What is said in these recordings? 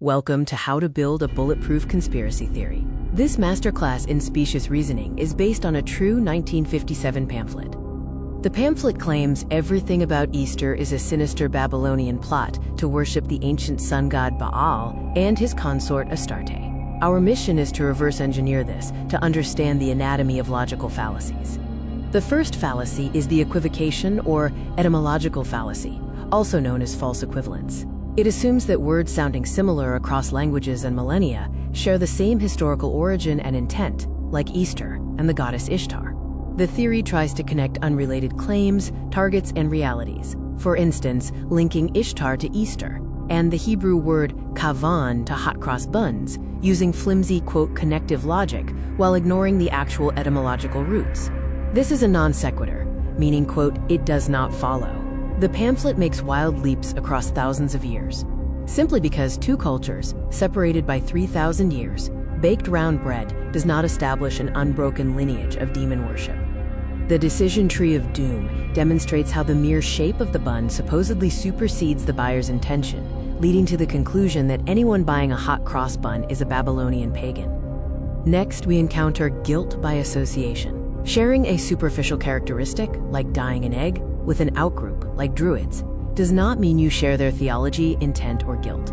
Welcome to How to Build a Bulletproof Conspiracy Theory. This masterclass in specious reasoning is based on a true 1957 pamphlet. The pamphlet claims everything about Easter is a sinister Babylonian plot to worship the ancient sun god Baal and his consort Astarte. Our mission is to reverse engineer this to understand the anatomy of logical fallacies. The first fallacy is the equivocation or etymological fallacy, also known as false equivalence. It assumes that words sounding similar across languages and millennia share the same historical origin and intent, like Easter and the goddess Ishtar. The theory tries to connect unrelated claims, targets, and realities, for instance, linking Ishtar to Easter, and the Hebrew word kavan to hot cross buns, using flimsy, quote, connective logic while ignoring the actual etymological roots. This is a non sequitur, meaning, quote, it does not follow. The pamphlet makes wild leaps across thousands of years. Simply because two cultures, separated by 3,000 years, baked round bread does not establish an unbroken lineage of demon worship. The decision tree of doom demonstrates how the mere shape of the bun supposedly supersedes the buyer's intention, leading to the conclusion that anyone buying a hot cross bun is a Babylonian pagan. Next, we encounter guilt by association. Sharing a superficial characteristic, like dyeing an egg, with an outgroup, like Druids, does not mean you share their theology, intent, or guilt.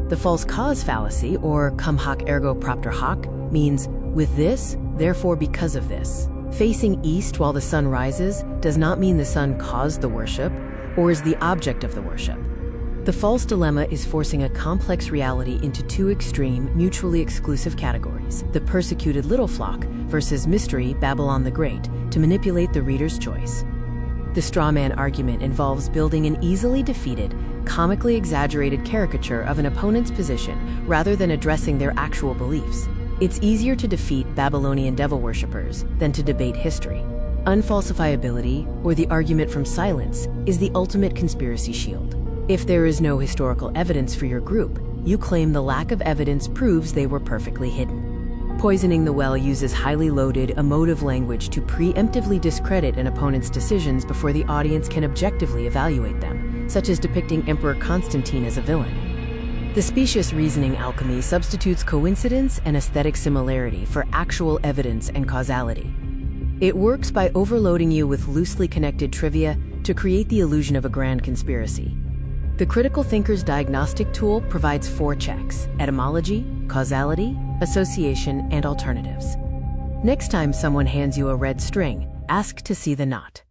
The false cause fallacy, or cum hoc ergo propter hoc, means with this, therefore because of this. Facing east while the sun rises does not mean the sun caused the worship or is the object of the worship. The false dilemma is forcing a complex reality into two extreme, mutually exclusive categories, the persecuted little flock versus mystery Babylon the Great, to manipulate the reader's choice. The straw man argument involves building an easily defeated, comically exaggerated caricature of an opponent's position rather than addressing their actual beliefs. It's easier to defeat Babylonian devil worshippers than to debate history. Unfalsifiability, or the argument from silence, is the ultimate conspiracy shield. If there is no historical evidence for your group, you claim the lack of evidence proves they were perfectly hidden. Poisoning the well uses highly loaded, emotive language to preemptively discredit an opponent's decisions before the audience can objectively evaluate them, such as depicting Emperor Constantine as a villain. The specious reasoning alchemy substitutes coincidence and aesthetic similarity for actual evidence and causality. It works by overloading you with loosely connected trivia to create the illusion of a grand conspiracy. The critical thinker's diagnostic tool provides 4 checks: etymology, causality, association, and alternatives. Next time someone hands you a red string, ask to see the knot.